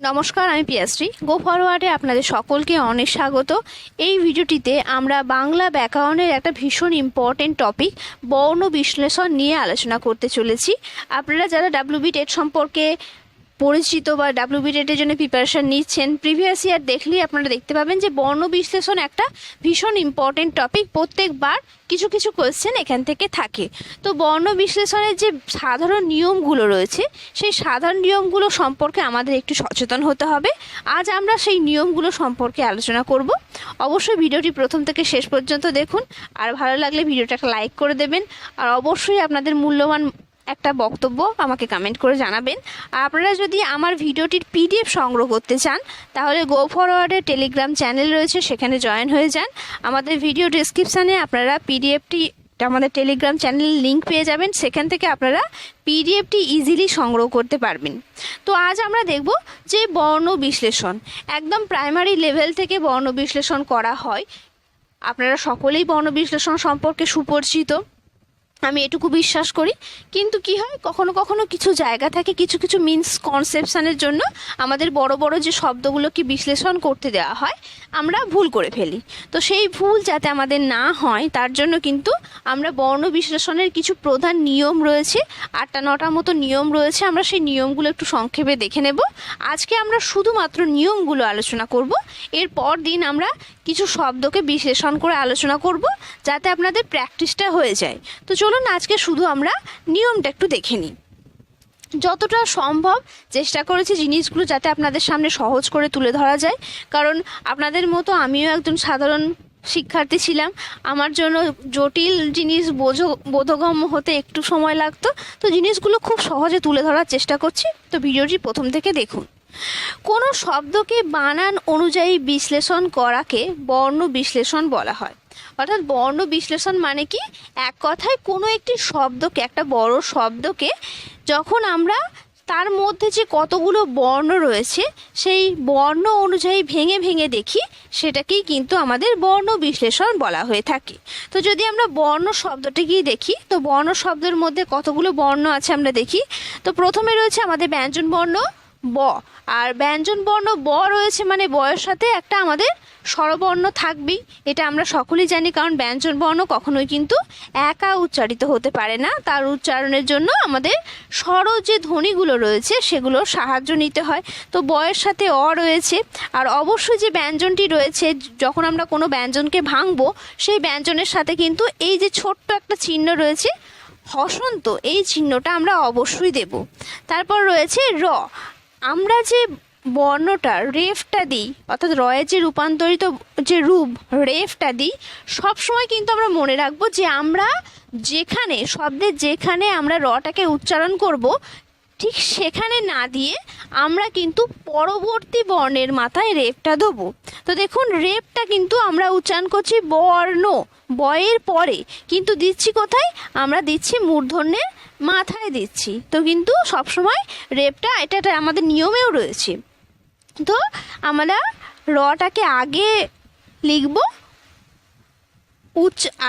নমস্কার, আমি পিয়াশ্রী। গো ফরওয়ার্ডে আপনাদের সকলকে অনেক স্বাগত। এই ভিডিওটিতে আমরা বাংলা ব্যাকরণের একটা ভীষণ ইম্পর্টেন্ট টপিক বর্ণ বিশ্লেষণ নিয়ে আলোচনা করতে চলেছি। আপনারা যারা ডাব্লিউবি টেট সম্পর্কে পরিচিত বা ডাব্লিউবি টেটের জন্য প্রিপারেশন নিচ্ছেন, প্রিভিয়াস ইয়ার দেখলেই আপনারা দেখতে পাবেন যে বর্ণ বিশ্লেষণ একটা ভীষণ ইম্পর্টেন্ট টপিক। প্রত্যেকবার কিছু কিছু কোয়েশ্চেন এখান থেকে থাকে। তো বর্ণ বিশ্লেষণের যে সাধারণ নিয়মগুলো রয়েছে, সেই সাধারণ নিয়মগুলো সম্পর্কে আমাদের একটু সচেতন হতে হবে। আজ আমরা সেই নিয়মগুলো সম্পর্কে আলোচনা করব। অবশ্যই ভিডিওটি প্রথম থেকে শেষ পর্যন্ত দেখুন, আর ভালো লাগলে ভিডিওটাকে লাইক করে দেবেন, আর অবশ্যই আপনাদের মূল্যবান একটা বক্তব্য আমাকে কমেন্ট করে জানাবেন। আর আপনারা যদি আমার ভিডিওটির পিডিএফ সংগ্রহ করতে চান, তাহলে গো ফরওয়ার্ডের টেলিগ্রাম চ্যানেল রয়েছে, সেখানে জয়েন হয়ে যান। আমাদের ভিডিও ডিসক্রিপশানে আপনারা পিডিএফটি, আমাদের টেলিগ্রাম চ্যানেলের লিঙ্ক পেয়ে যাবেন, সেখান থেকে আপনারা পিডিএফটি ইজিলি সংগ্রহ করতে পারবেন। তো আজ আমরা দেখব যে বর্ণ বিশ্লেষণ একদম প্রাইমারি লেভেল থেকে বর্ণ বিশ্লেষণ করা হয়। আপনারা সকলেই বর্ণ বিশ্লেষণ সম্পর্কে সুপরিচিত, আমি এটুকু বিশ্বাস করি। কিন্তু কি হয়, কখনো কখনো কিছু জায়গা থাকে, কিছু কিছু মিসকনসেপশনের জন্য আমাদের বড় বড় যে শব্দগুলোকে বিশ্লেষণ করতে দেওয়া হয়, আমরা ভুল করে ফেলি। তো সেই ভুল যাতে আমাদের না হয়, তার জন্য কিন্তু আমরা বর্ণ বিশ্লেষণের কিছু প্রধান নিয়ম রয়েছে, 8-9টার মতো নিয়ম রয়েছে। আমরা সেই নিয়মগুলো একটু সংক্ষেপে দেখে নেব। আজকে আমরা শুধুমাত্র নিয়মগুলো আলোচনা করব। এরপর দিন আমরা কিছু শব্দকে বিশ্লেষণ করে আলোচনা করব, যাতে আপনাদের প্র্যাকটিসটা হয়ে যায়। তো চলুন আজকে শুধু আমরা নিয়মটা একটু দেখে নিই। যতটা সম্ভব চেষ্টা করেছি জিনিসগুলো যাতে আপনাদের সামনে সহজ করে তুলে ধরা যায়, কারণ আপনাদের মতো আমিও একজন সাধারণ শিক্ষার্থী ছিলাম। আমার জন্য জটিল জিনিস বোধগম্য হতে একটু সময় লাগতো। তো জিনিসগুলো খুব সহজে তুলে ধরার চেষ্টা করছি। তো ভিডিওটি প্রথম থেকে দেখুন। কোনো শব্দকে বানান অনুযায়ী বিশ্লেষণ করাকে বর্ণ বিশ্লেষণ বলা হয়। অর্থাৎ বর্ণ বিশ্লেষণ মানে কি, এক কথায় কোনো একটি শব্দকে, একটা বড় শব্দকে যখন আমরা তার মধ্যে যে কতগুলো বর্ণ রয়েছে সেই বর্ণ অনুযায়ী ভেঙে ভেঙে দেখি, সেটাকেই কিন্তু আমাদের বর্ণ বিশ্লেষণ বলা হয়ে থাকে। তো যদি আমরা বর্ণ শব্দটিকেই দেখি, তো বর্ণ শব্দের মধ্যে কতগুলো বর্ণ আছে আমরা দেখি। তো প্রথমে রয়েছে আমাদের ব্যঞ্জন বর্ণ ব, আর ব্যঞ্জন বর্ণ ব রয়েছে মানে বয়ের সাথে একটা আমাদের স্বরবর্ণ থাকবেই। এটা আমরা সকলেই জানি, কারণ ব্যঞ্জন বর্ণ কখনোই কিন্তু একা উচ্চারিত হতে পারে না। তার উচ্চারণের জন্য আমাদের স্বর যে ধ্বনিগুলো রয়েছে সেগুলোর সাহায্য নিতে হয়। তো বয়ের সাথে অ রয়েছে, আর অবশ্যই যে ব্যঞ্জনটি রয়েছে, যখন আমরা কোনো ব্যঞ্জনকে ভাঙবো, সেই ব্যঞ্জনের সাথে কিন্তু এই যে ছোট্ট একটা চিহ্ন রয়েছে হসন্ত, এই চিহ্নটা আমরা অবশ্যই দেব। তারপর রয়েছে র। আমরা যে বর্ণটা রেফটা দিই, অর্থাৎ রয়ের যে রূপান্তরিত যে রূপ রেফটা দিই, সবসময় কিন্তু আমরা মনে রাখবো যে আমরা যেখানে শব্দের যেখানে আমরা রটাকে উচ্চারণ করব, ঠিক সেখানে না দিয়ে আমরা কিন্তু পরবর্তী বর্ণের মাথায় রেফটা দেবো। তো দেখুন, রেফটা কিন্তু আমরা উচ্চারণ করছি বর্ণ, বয়ের পরে, কিন্তু দিচ্ছি কোথায়, আমরা দিচ্ছি মূর্ধন্যের মাথায় দিচ্ছি। তো কিন্তু সবসময় রেফটা, এটা আমাদের নিয়মেও রয়েছে। তো আমরা রটাকে আগে লিখব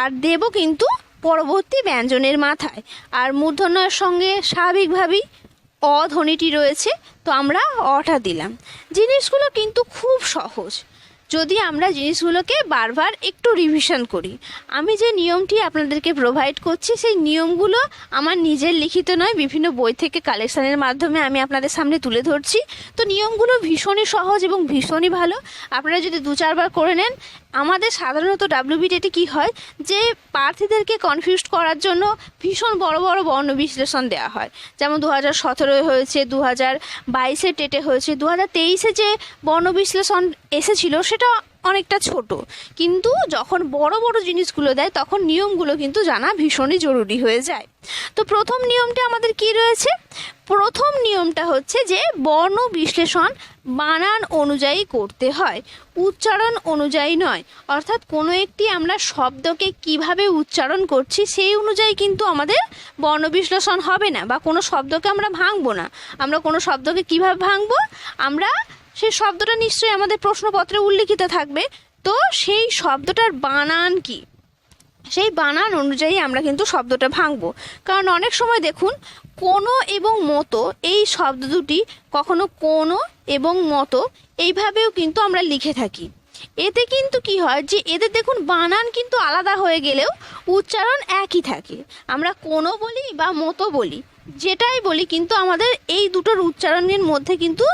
আর দেব কিন্তু পরবর্তী ব্যঞ্জনের মাথায়, আর মূর্ধন্যের সঙ্গে স্বাভাবিকভাবেই অ ধ্বনিটি রয়েছে, তো আমরা অটা দিলাম। জিনিসগুলো কিন্তু খুব সহজ যদি আমরা জিনিসগুলোকে বারবার একটু রিভিশন করি। আমি যে নিয়মটি আপনাদেরকে প্রোভাইড করছি, সেই নিয়মগুলো আমার নিজের লিখিত নয়, বিভিন্ন বই থেকে কালেকশানের মাধ্যমে আমি আপনাদের সামনে তুলে ধরছি। তো নিয়মগুলো ভীষণই সহজ এবং ভীষণই ভালো। আপনারা যদি 2-4বার করে নেন, আমাদের সাধারণত ডাব্লিউবি টেটে কী হয়, যে প্রার্থীদেরকে কনফিউজ করার জন্য ভীষণ বড় বড় বর্ণ বিশ্লেষণ দেওয়া হয়। যেমন 2017 হয়েছে, 2022 টেটে হয়েছে, 2023 যে বর্ণ বিশ্লেষণ এসেছিল সেটা অনেকটা ছোট। কিন্তু যখন বড় বড় জিনিসগুলো দেয়, তখন নিয়মগুলো কিন্তু জানা ভীষণই জরুরি হয়ে যায়। তো প্রথম নিয়মটা আমাদের কি রয়েছে, প্রথম নিয়মটা হচ্ছে যে বর্ণ বিশ্লেষণ বানান অনুযায়ী করতে হয়, উচ্চারণ অনুযায়ী নয়। অর্থাৎ কোনো একটি আমরা শব্দকে কিভাবে উচ্চারণ করছি সেই অনুযায়ী কিন্তু আমাদের বর্ণ বিশ্লেষণ হবে না, বা কোনো শব্দকে আমরা ভাঙবো না। আমরা কোনো শব্দকে কিভাবে ভাঙবো, আমরা সেই শব্দটা নিশ্চয়ই আমাদের প্রশ্নপত্রে উল্লিখিত থাকবে। তো সেই শব্দটার বানান কি, সেই বানান অনুযায়ী আমরা কিন্তু শব্দটা ভাঙবো। কারণ অনেক সময় দেখুন কোনো এবং মতো এই শব্দ দুটি কখনো কোনো এবং মতো এইভাবেও কিন্তু আমরা লিখে থাকি। এতে কিন্তু কি হয় যে এদের দেখুন বানান কিন্তু আলাদা হয়ে গেলেও উচ্চারণ একই থাকে। আমরা কোনো বলি বা মতো বলি, যেটাই বলি কিন্তু আমাদের এই দুটোর উচ্চারণের মধ্যে কিন্তু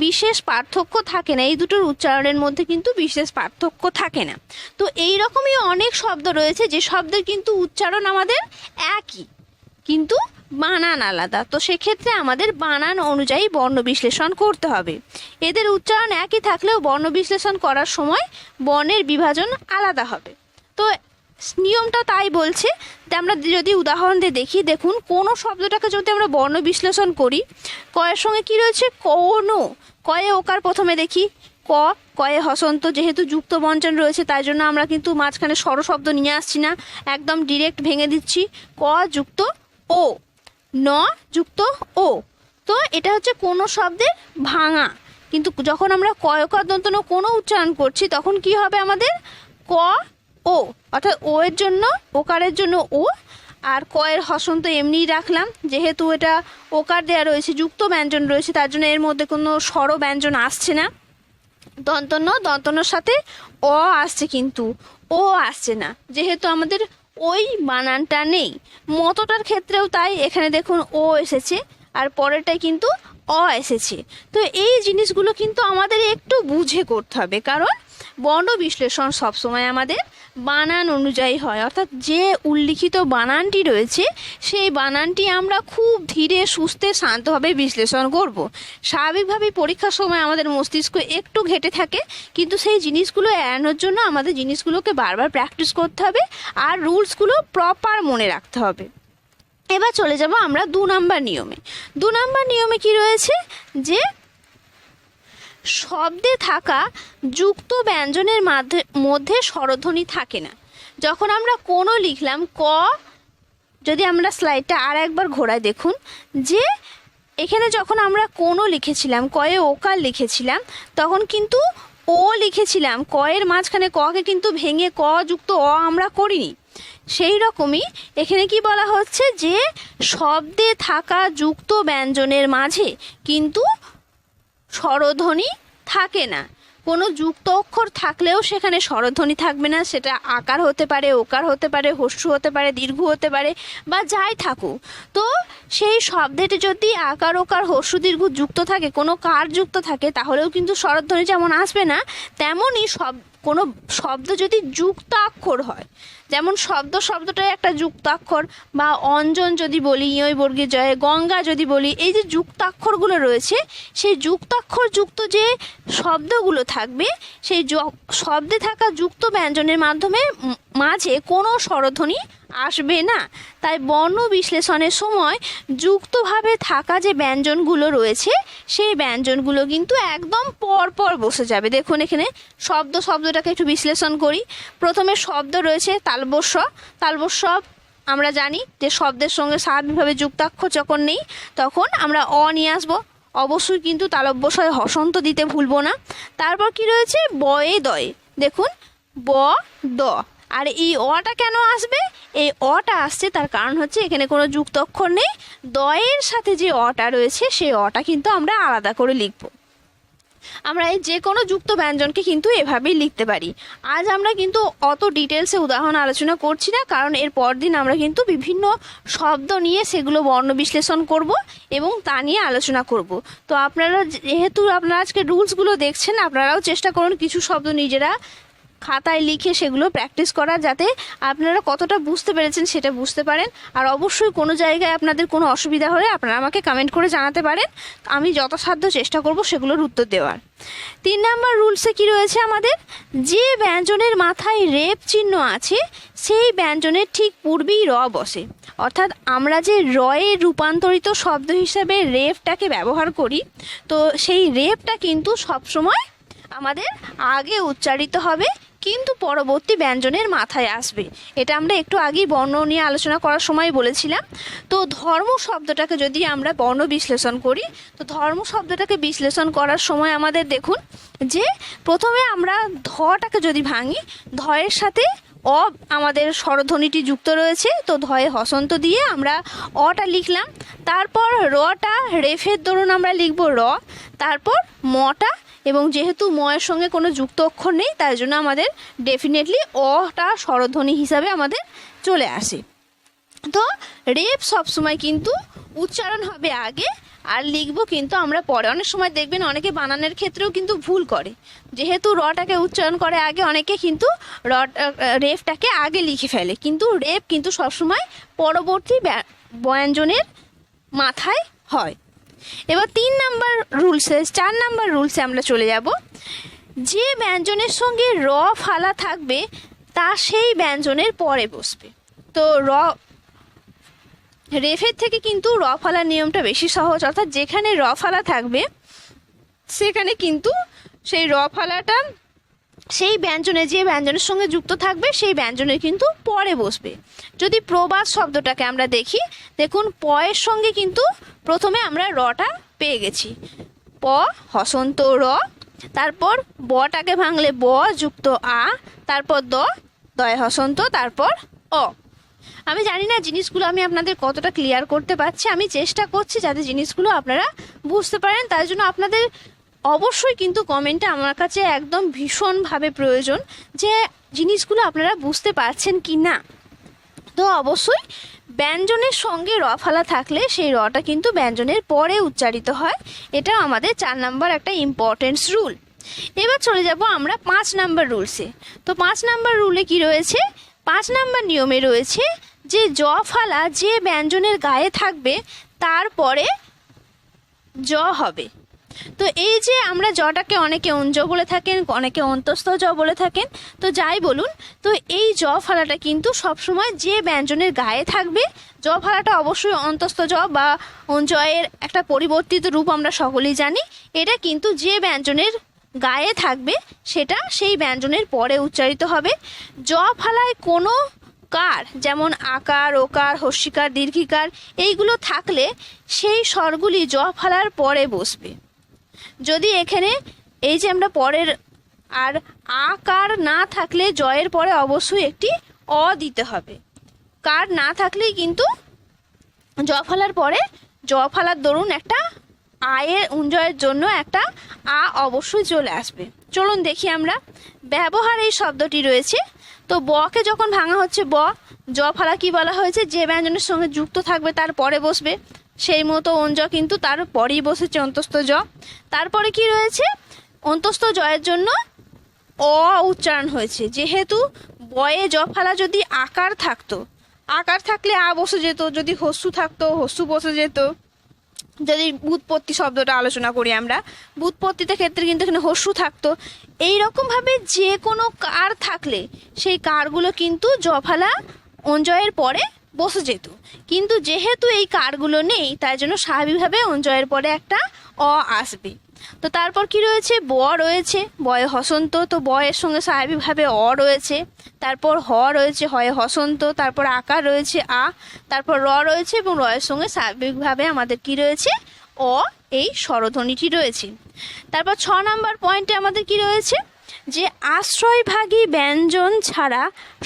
বিশেষ পার্থক্য থাকে না, এই দুটোর উচ্চারণের মধ্যে কিন্তু বিশেষ পার্থক্য থাকে না। তো এই রকমই অনেক শব্দ রয়েছে যে শব্দের কিন্তু উচ্চারণ আমাদের একই কিন্তু বানান আলাদা। তো সেক্ষেত্রে আমাদের বানান অনুযায়ী বর্ণ বিশ্লেষণ করতে হবে। এদের উচ্চারণ একই থাকলেও বর্ণ বিশ্লেষণ করার সময় বর্ণের বিভাজন আলাদা হবে। তো নিয়মটা তাই বলছে যে আমরা যদি উদাহরণ দিয়ে দেখি, দেখুন কোনো শব্দটাকে যদি আমরা বর্ণ বিশ্লেষণ করি, কয়ের সঙ্গে কি রয়েছে কোনো, কয়ে ওকার প্রথমে দেখি কয়ে হসন্ত, যেহেতু যুক্ত বঞ্চন রয়েছে তাই জন্য আমরা কিন্তু মাঝখানে স্বরশব্দ নিয়ে আসছি না, একদম ডিরেক্ট ভেঙে দিচ্ছি ক যুক্ত ও, ন যুক্ত ও। তো এটা হচ্ছে কোনো শব্দের ভাঙা। কিন্তু যখন আমরা কয়কার দন্ত ন কোনো উচ্চারণ করছি তখন কি হবে আমাদের ক ও, অর্থাৎ ও এর জন্য ওকারের জন্য ও, আর কয়ের হসন্ত এমনিই রাখলাম, যেহেতু এটা ওকার দেওয়া রয়েছে যুক্ত ব্যঞ্জন রয়েছে তার জন্য এর মধ্যে কোনো স্বর ব্যঞ্জন আসছে না। দন্তন্য দন্তন্যর সাথে অ আসছে কিন্তু ও আসছে না, যেহেতু আমাদের ওই বানানটা নেই। মতটার ক্ষেত্রেও তাই, এখানে দেখুন ও এসেছে আর পরেরটাই কিন্তু অ এসেছে। তো এই জিনিসগুলো কিন্তু আমাদের একটু বুঝে করতে হবে, কারণ বর্ণ বিশ্লেষণ সবসময় আমাদের বানান অনুযায়ী হয়, অর্থাৎ যে উল্লিখিত বানানটি রয়েছে সেই বানানটি আমরা খুব ধীরে সুস্থে শান্তভাবে বিশ্লেষণ করব। স্বাভাবিকভাবেই পরীক্ষার সময় আমাদের মস্তিষ্ক একটু ঘেটে থাকে, কিন্তু সেই জিনিসগুলো এড়ানোর জন্য আমাদের জিনিসগুলোকে বারবার প্র্যাকটিস করতে হবে আর রুলসগুলো প্রপার মনে রাখতে হবে। এবার চলে যাব আমরা 2 নম্বর নিয়মে। 2 নম্বর নিয়মে কি রয়েছে যে শব্দে থাকা যুক্ত ব্যঞ্জনের মধ্যে স্বরধ্বনি থাকে না। যখন আমরা কোনো লিখলাম ক, যদি আমরা স্লাইডটা আর একবার ঘোরায় দেখুন যে এখানে যখন আমরা কোনো লিখেছিলাম, কয়ে ওকার লিখেছিলাম, তখন কিন্তু ও লিখেছিলাম, কয়ের মাঝখানে ককে কিন্তু ভেঙে ক যুক্ত অ আমরা করিনি। সেই রকমই এখানে কি বলা হচ্ছে যে শব্দে থাকা যুক্ত ব্যঞ্জনের মাঝে কিন্তু স্বরধ্বনি থাকে না। কোনো যুক্ত অক্ষর থাকলেও সেখানে স্বরধ্বনি থাকবে না, সেটা আকার হতে পারে, ওকার হতে পারে, হস্যু হতে পারে, দীর্ঘ হতে পারে বা যাই থাকুক। তো সেই শব্দটি যদি আকার ওকার হস্যু দীর্ঘ যুক্ত থাকে, কোনো কার যুক্ত থাকে, তাহলেও কিন্তু স্বরধ্বনি যেমন আসবে না, তেমনই কোনো শব্দ যদি যুক্তাক্ষর হয়, যেমন শব্দটাই একটা যুক্তাক্ষর, বা অঞ্জন যদি বলি ইয় বর্গের জয়ে, গঙ্গা যদি বলি, এই যে যুক্তাক্ষরগুলো রয়েছে সেই যুক্তাক্ষর যুক্ত যে শব্দগুলো থাকবে সেই শব্দে থাকা যুক্ত ব্যঞ্জনের মাঝে কোনো স্বরধ্বনি আসবে না। তাই বর্ণ বিশ্লেষণের সময় যুক্তভাবে থাকা যে ব্যঞ্জনগুলো রয়েছে সেই ব্যঞ্জনগুলো কিন্তু একদম পরপর বসে যাবে। দেখুন এখানে শব্দটাকে একটু বিশ্লেষণ করি। প্রথমে শব্দ রয়েছে তালব্য শ। আমরা জানি যে শব্দের সঙ্গে স্বাভাবিকভাবে যুক্তাক্ষর যখন নেই তখন আমরা অ নিয়ে আসবো, অবশ্যই কিন্তু তালব্য শয়ে হসন্ত দিতে ভুলবো না। তারপর কি রয়েছে বয়ে দয়ে, দেখুন ব দ। আর এই অটা কেন আসবে? এই অটা আসছে তার কারণ হচ্ছে এখানে কোনো যুক্ত অক্ষর নেই, দয়ের সাথে যে অটা রয়েছে সেই অটা কিন্তু আমরা আলাদা করে লিখব। আমরা এই যে কোনো যুক্ত ব্যঞ্জনকে কিন্তু এভাবেই লিখতে পারি। আজ আমরা কিন্তু অত ডিটেলসে উদাহরণ আলোচনা করছি না, কারণ এর পরদিন আমরা কিন্তু বিভিন্ন শব্দ নিয়ে সেগুলো বর্ণ বিশ্লেষণ করব এবং তা নিয়ে আলোচনা করব। তো যেহেতু আপনারা আজকে রুলসগুলো দেখছেন, আপনারাও চেষ্টা করুন কিছু শব্দ নিজেরা খাতায় লিখে সেগুলো প্র্যাকটিস করা, যাতে আপনারা কতটা বুঝতে পেরেছেন সেটা বুঝতে পারেন। আর অবশ্যই কোনো জায়গায় আপনাদের কোনো অসুবিধা হলে আপনারা আমাকে কমেন্ট করে জানাতে পারেন, আমি যথাসাধ্য চেষ্টা করব সেগুলোর উত্তর দেওয়ার। 3 নম্বর রুলসে কি রয়েছে আমাদের, যে ব্যঞ্জনের মাথায় রেপ চিহ্ন আছে সেই ব্যঞ্জনের ঠিক পূর্বেই র বসে। অর্থাৎ আমরা যে রয়ের রূপান্তরিত শব্দ হিসাবে রেপটাকে ব্যবহার করি, তো সেই রেপটা কিন্তু সবসময় আমাদের আগে উচ্চারিত হবে কিন্তু পরবর্তী ব্যঞ্জনের মাথায় আসবে। এটা আমরা একটু আগেই বর্ণ নিয়ে আলোচনা করার সময় বলেছিলাম। তো ধর্ম শব্দটাকে যদি আমরা বর্ণ বিশ্লেষণ করি, তো ধর্ম শব্দটাকে বিশ্লেষণ করার সময় আমাদের দেখুন যে প্রথমে আমরা ধটাকে যদি ভাঙি, ধয়ের সাথে অ আমাদের স্বরধ্বনিটি যুক্ত রয়েছে, তো ধয়ে হসন্ত দিয়ে আমরা অটা লিখলাম। তারপর রটা রেফের দরুন আমরা লিখব র, তারপর মটা, এবং যেহেতু ময়ের সঙ্গে কোনো যুক্ত অক্ষর নেই তাই জন্য আমাদের ডেফিনেটলি অটা স্বরধ্বনি হিসাবে আমাদের চলে আসে। তো রেফ সবসময় কিন্তু উচ্চারণ হবে আগে, আর লিখবো কিন্তু আমরা পরে। অনেক সময় দেখবেন অনেকে বানানের ক্ষেত্রেও কিন্তু ভুল করে, যেহেতু রটাকে উচ্চারণ করে আগে, অনেকে কিন্তু রেফটাকে আগে লিখে ফেলে, কিন্তু রেফ কিন্তু সবসময় পরবর্তী ব্যঞ্জনের মাথায় হয়। এবার 4 নাম্বার রুলসে আমরা চলে যাব। যে ব্যঞ্জনের সঙ্গে র ফালা থাকবে তা সেই ব্যঞ্জনের পরে বসবে। তো রেফের থেকে কিন্তু র ফালার নিয়মটা বেশি সহজ, অর্থাৎ যেখানে র ফালা থাকবে সেখানে কিন্তু সেই র ফালাটা সেই ব্যঞ্জনে, যে ব্যঞ্জনের সঙ্গে যুক্ত থাকবে সেই ব্যঞ্জনের কিন্তু পরে বসবে। যদি প্রবাদ শব্দটাকে আমরা দেখি, দেখুন পয়ের সঙ্গে কিন্তু প্রথমে আমরা রটা পেয়ে গেছি, প হসন্ত র, তারপর বটাকে ভাঙলে ব যুক্ত আ, তারপর দয় হসন্ত, তারপর অ। আমি জানি না জিনিসগুলো আমি আপনাদের কতটা ক্লিয়ার করতে পারছি, আমি চেষ্টা করছি যাতে জিনিসগুলো আপনারা বুঝতে পারেন। তার জন্য আপনাদের অবশ্যই কিন্তু কমেন্টে আমার কাছে একদম ভীষণভাবে প্রয়োজন যে জিনিসগুলো আপনারা বুঝতে পারছেন কি না। তো অবশ্যই ব্যঞ্জনের সঙ্গে র ফালা থাকলে সেই রটা কিন্তু ব্যঞ্জনের পরে উচ্চারিত হয়, এটা আমাদের 4 নাম্বার একটা ইম্পর্টেন্স রুল। এবার চলে যাব আমরা 5 নাম্বার রুলসে। তো 5 নাম্বার রুলে কি রয়েছে? 5 নাম্বার নিয়মে রয়েছে যে জ ফালা যে ব্যঞ্জনের গায়ে থাকবে তারপরে জ হবে। তো এই যে আমরা জটাকে অনেকে অঞ্জ বলে থাকেন, অনেকে অন্তস্থ জ বলে থাকেন, তো যাই বলুন, তো এই জ ফালাটা কিন্তু সবসময় যে ব্যঞ্জনের গায়ে থাকবে, জ ফালাটা অবশ্যই অন্তস্থ জ বা অঞ্জয়ের একটা পরিবর্তিত রূপ আমরা সকলেই জানি, এটা কিন্তু যে ব্যঞ্জনের গায়ে থাকবে সেটা সেই ব্যঞ্জনের পরে উচ্চারিত হবে। জ ফালায় কোনো কার, যেমন আকার, ওকার, হস্যিকার, দীর্ঘিকার এইগুলো থাকলে সেই স্বরগুলি জ ফালার পরে বসবে। যদি এখানে এই যে আমরা পরের আর আকার না থাকলে জয়ের পরে অবশ্যই একটি অ দিতে হবে। কার না থাকলেই কিন্তু জ ফালার পরে জ ফালার দরুন একটা আয়ের উঞ্জয়ের জন্য একটা আ অবশ্যই চলে আসবে। চলুন দেখি আমরা ব্যবহার এই শব্দটি রয়েছে। তো বকে যখন ভাঙা হচ্ছে ব, জ ফালা কি বলা হয়েছে? যে ব্যঞ্জনের সঙ্গে যুক্ত থাকবে তার পরে বসবে, সেই মতো অঞ্জ কিন্তু তার পরেই বসেছে অন্তস্থ জ। তারপরে কি রয়েছে? অন্তস্থ জয়ের জন্য অ উচ্চারণ হয়েছে, যেহেতু বয়ে জ ফালা যদি আকার থাকতো, আকার থাকলে আ বসে যেত, যদি হস্যু থাকতো হস্যু বসে যেত। যদি ব্যুৎপত্তি শব্দটা আলোচনা করি আমরা, ব্যুৎপত্তিতে ক্ষেত্রে কিন্তু এখানে হস্যু থাকতো। এইরকমভাবে যে কোনো কার থাকলে সেই কারগুলো কিন্তু জ ফালা অঞ্জয়ের পরে বসে যেত, কিন্তু যেহেতু এই কারগুলো নেই তাই জন্য স্বাভাবিকভাবে অঞ্জয়ের পরে একটা অ আসবে। তো তারপর কি রয়েছে? ব রয়েছে, বয়ে হসন্ত, তো বয়ের সঙ্গে স্বাভাবিকভাবে অ রয়েছে, তারপর হ রয়েছে, হয়ে হসন্ত, তারপর আকার রয়েছে আ, তারপর র রয়েছে, এবং রয়ের সঙ্গে স্বাভাবিকভাবে আমাদের কি রয়েছে? অ, এই স্বরধ্বনিটি রয়েছে। তারপর 6 নাম্বার পয়েন্টে আমাদের কি রয়েছে? যে আশ্রয়ভাগী ব্যঞ্জন ছাড়া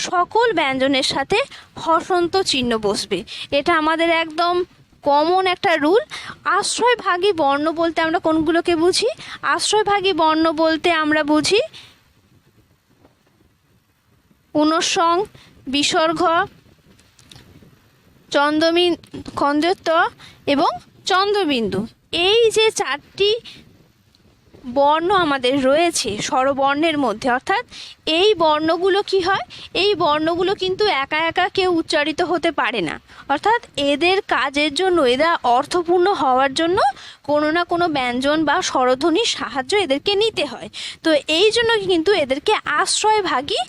সকল ব্যঞ্জনের সাথে হসন্ত চিহ্ন বসবে। এটা আমাদের একদম কমন একটা রুল। আশ্রয়ভাগী বর্ণ বলতে আমরা কোনগুলোকে বুঝি? আশ্রয়ভাগী বর্ণ বলতে আমরা বুঝি পুনঃসং, বিসর্গ, খণ্ডত্ব এবং চন্দ্রবিন্দু। এই যে 4টি বর্ণ আমাদের রয়েছে স্বরবর্ণের মধ্যে, অর্থাৎ এই বর্ণগুলো কি হয়? এই বর্ণগুলো কিন্তু একা একা কেউ উচ্চারিত হতে পারে না, অর্থাৎ এদের কাজের জন্য, এরা অর্থপূর্ণ হওয়ার জন্য কোনো না কোনো ব্যঞ্জন বা স্বরধ্বনির সাহায্য এদেরকে নিতে হয়। তো এই জন্য কিন্তু এদেরকে আশ্রয়ভাগী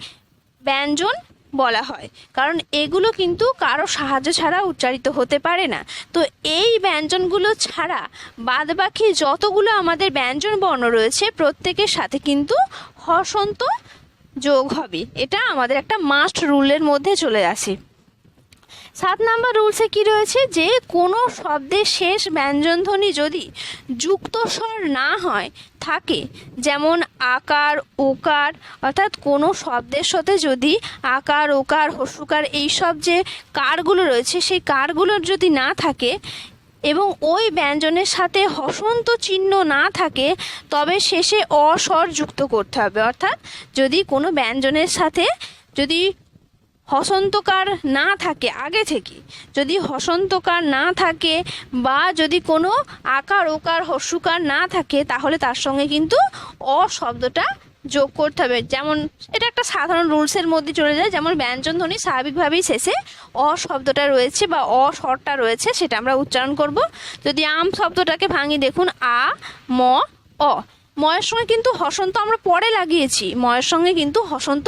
ব্যঞ্জন বলা হয়, কারণ এগুলো কিন্তু কারো সাহায্য ছাড়া উচ্চারিত হতে পারে না। তো এই ব্যঞ্জনগুলো ছাড়া বাদবাকি যতগুলো আমাদের ব্যঞ্জন বর্ণ রয়েছে প্রত্যেকের সাথে কিন্তু হসন্ত যোগ হবে, এটা আমাদের একটা মাস্ট রুলের মধ্যে চলে আসে। 7 নম্বর রুলসে কি রয়েছে, যে কোনো শব্দের শেষ ব্যঞ্জনধ্বনি যদি যুক্ত স্বর না হয় থাকে, যেমন আকার ওকার, অর্থাৎ কোনো শব্দের সাথে যদি আকার ওকার হস্যকার এইসব যে কারগুলো রয়েছে সেই কারগুলোর যদি না থাকে এবং ওই ব্যঞ্জনের সাথে হসন্ত চিহ্ন না থাকে, তবে শেষে অস্বর যুক্ত করতে হবে। অর্থাৎ যদি কোনো ব্যঞ্জনের সাথে যদি হসন্তকার না থাকে, আগে থেকে যদি হসন্তকার না থাকে বা যদি কোনো আকার ওকার হস্যকার না থাকে, তাহলে তার সঙ্গে কিন্তু অ শব্দটা যোগ করতে হবে। যেমন এটা একটা সাধারণ রুলসের মধ্যে চলে যায়, যেমন ব্যঞ্জনধ্বনি স্বাভাবিকভাবেই শেষে অ শব্দটা রয়েছে বা অ স্বরটা রয়েছে, সেটা আমরা উচ্চারণ করব। যদি আম শব্দটাকে ভাঙি, দেখুন আ ম অ, ময়ের সঙ্গে কিন্তু হসন্ত আমরা পরে লাগিয়েছি, ময়ের সঙ্গে কিন্তু হসন্ত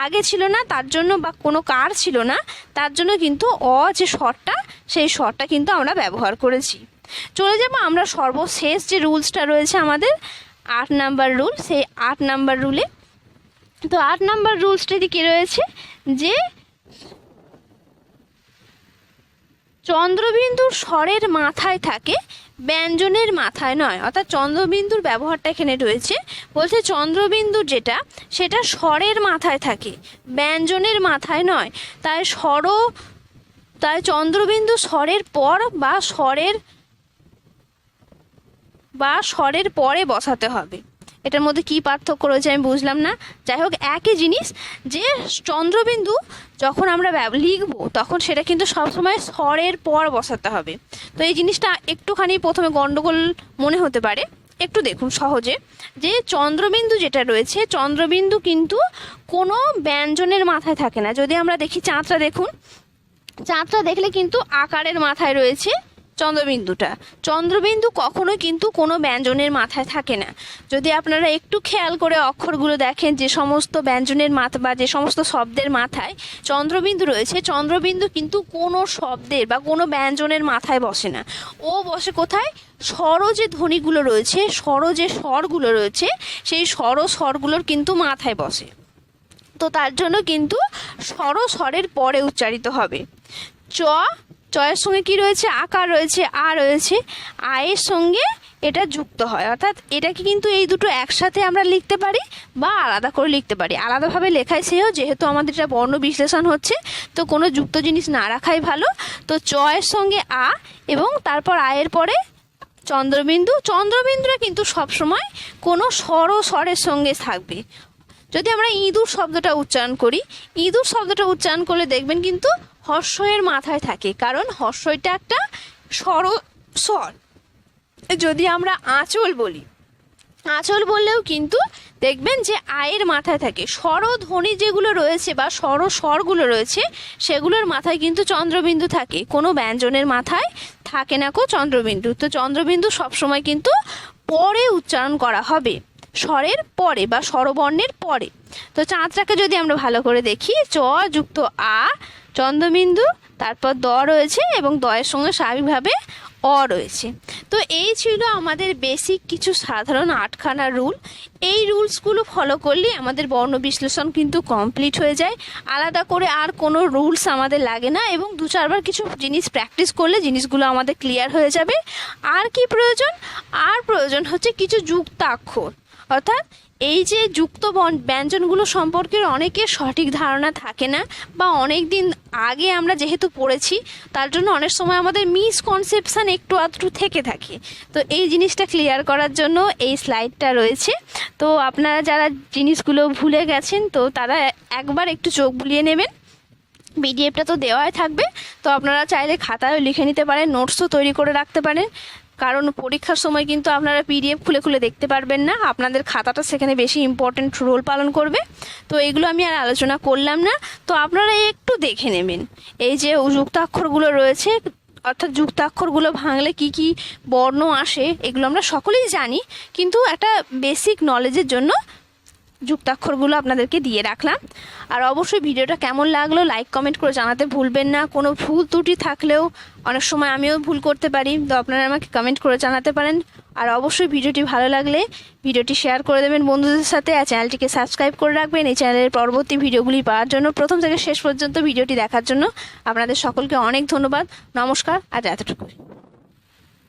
আগে ছিল না, তার জন্য বা কোনো কার ছিল না, তার জন্য কিন্তু অ যে স্বরটা সেই স্বরটা কিন্তু আমরা ব্যবহার করেছি। চলে যাব আমরা সর্বশেষ যে রুলসটা রয়েছে আমাদের 8 নাম্বার রুল, সেই 8 নাম্বার রুলে। তো 8 নাম্বার রুলসটাতে কী রয়েছে, যে চন্দ্রবিন্দুর স্বরের মাথায় থাকে, ব্যঞ্জনের মাথায় নয়। অর্থাৎ চন্দ্রবিন্দুর ব্যবহারটা এখানে রয়েছে, বলছে চন্দ্রবিন্দু যেটা সেটা স্বরের মাথায় থাকে, ব্যঞ্জনের মাথায় নয়। তাই চন্দ্রবিন্দু স্বরের পর বা স্বরের পরে বসাতে হবে। এটার মধ্যে কি পার্থক্য রয়েছে আমি বুঝলাম না, যাই হোক একই জিনিস, যে চন্দ্রবিন্দু যখন আমরা লিখব তখন সেটা কিন্তু সবসময় স্বরের পর বসাতে হবে। তো এই জিনিসটা একটুখানি প্রথমে গন্ডগোল মনে হতে পারে, একটু দেখুন সহজে, যে চন্দ্রবিন্দু যেটা রয়েছে, চন্দ্রবিন্দু কিন্তু কোনো ব্যঞ্জনের মাথায় থাকে না। যদি আমরা দেখি চাঁদটা, দেখুন চাঁদটা দেখলে কিন্তু আকারের মাথায় রয়েছে চন্দ্রবিন্দু কখনোই কিন্তু কোনো ব্যঞ্জনের মাথায় থাকে না। যদি আপনারা একটু খেয়াল করে অক্ষরগুলো দেখেন, যে সমস্ত ব্যঞ্জনের মাথা বা যে সমস্ত শব্দের মাথায় চন্দ্রবিন্দু রয়েছে, চন্দ্রবিন্দু কিন্তু কোনো শব্দের বা কোনো ব্যঞ্জনের মাথায় বসে না। ও বসে কোথায়, স্বর যে ধ্বনিগুলো রয়েছে, স্বর যে স্বরগুলো রয়েছে, সেই স্বরগুলোর কিন্তু মাথায় বসে। তো তার জন্য কিন্তু স্বরের পরে উচ্চারিত হবে। চয়ের সঙ্গে কি রয়েছে, আকার রয়েছে, আ রয়েছে, আয়ের সঙ্গে এটা যুক্ত হয়। অর্থাৎ এটাকে কিন্তু এই দুটো একসাথে আমরা লিখতে পারি বা আলাদা করে লিখতে পারি। আলাদাভাবে লেখায় সেও, যেহেতু আমাদের এটা বর্ণ বিশ্লেষণ হচ্ছে, তো কোনো যুক্ত জিনিস না রাখাই ভালো। তো চয়ের সঙ্গে আ এবং তারপর আয়ের পরে চন্দ্রবিন্দুরা কিন্তু সবসময় কোনো স্বরের সঙ্গে থাকবে। যদি আমরা ইঁদুর শব্দটা উচ্চারণ করি, ইঁদুর শব্দটা উচ্চারণ করলে দেখবেন কিন্তু হর্ষয়ের মাথায় থাকে, কারণ হর্ষয়টা একটা স্বর। যদি আমরা আঁচল বলি, আঁচল বললেও কিন্তু দেখবেন যে আয়ের মাথায় থাকে। স্বরধ্বনি যেগুলো রয়েছে বা স্বরগুলো রয়েছে, সেগুলোর মাথায় কিন্তু চন্দ্রবিন্দু থাকে, কোনো ব্যঞ্জনের মাথায় থাকে না চন্দ্রবিন্দু। তো চন্দ্রবিন্দু সবসময় কিন্তু পরে উচ্চারণ করা হবে, স্বরের পরে বা স্বরবর্ণের পরে। তো চাঁদটাকে যদি আমরা ভালো করে দেখি, চ যুক্ত আ, চন্দ্রবিন্দু, তারপর দ রয়েছে এবং দয়ের সঙ্গে স্বাভাবিকভাবে অ রয়েছে। তো এই ছিল আমাদের বেসিক কিছু সাধারণ 8খানা রুল। এই রুলসগুলো ফলো করলে আমাদের বর্ণ বিশ্লেষণ কিন্তু কমপ্লিট হয়ে যায়। আলাদা করে আর কোনো রুলস আমাদের লাগে না, এবং 2-4বার কিছু জিনিস প্র্যাকটিস করলে জিনিসগুলো আমাদের ক্লিয়ার হয়ে যাবে। আর কি প্রয়োজন? আর প্রয়োজন হচ্ছে কিছু যুক্তাক্ষর, অর্থাৎ এই যে যুক্ত ব্যঞ্জনগুলো সম্পর্কে অনেকের সঠিক ধারণা থাকে না, বা অনেক দিন আগে আমরা যেহেতু পড়েছি, তার জন্য অনেক সময় আমাদের মিসকনসেপশন একটু আধটু থেকে থাকে। তো এই জিনিসটা ক্লিয়ার করার জন্য এই স্লাইডটা রয়েছে। তো আপনারা যারা জিনিসগুলো ভুলে গেছেন, তো তারা একবার একটু চোখ বুলিয়ে নেবেন। পিডিএফটা তো দেওয়াই থাকবে, তো আপনারা চাইলে খাতায়ও লিখে নিতে পারেন, নোটসও তৈরি করে রাখতে পারেন, কারণ পরীক্ষার সময় কিন্তু আপনারা পিডিএফ খুলে খুলে দেখতে পারবেন না, আপনাদের খাতাটা সেখানে বেশি ইম্পর্টেন্ট রোল পালন করবে। তো এগুলো আমি আর আলোচনা করলাম না, তো আপনারা একটু দেখে নেবেন। এই যে যুক্তাক্ষরগুলো রয়েছে, অর্থাৎ যুক্তাক্ষরগুলো ভাঙলে কি কি বর্ণ আসে, এগুলো আমরা সকলেই জানি, কিন্তু একটা বেসিক নলেজের জন্য যুক্তাক্ষরগুলো আপনাদেরকে দিয়ে রাখলাম। আর অবশ্যই ভিডিওটা কেমন লাগলো লাইক কমেন্ট করে জানাতে ভুলবেন না। কোনো ভুল ত্রুটি থাকলেও অনেক সময় আমিও ভুল করতে পারি, তো আপনারা আমাকে কমেন্ট করে জানাতে পারেন। আর অবশ্যই ভিডিওটি ভালো লাগলে ভিডিওটি শেয়ার করে দেবেন বন্ধুদের সাথে, আর চ্যানেলটিকে সাবস্ক্রাইব করে রাখবেন এই চ্যানেলের পরবর্তী ভিডিওগুলি পাওয়ার জন্য। প্রথম থেকে শেষ পর্যন্ত ভিডিওটি দেখার জন্য আপনাদের সকলকে অনেক ধন্যবাদ। নমস্কার, আজ এতটুকুই।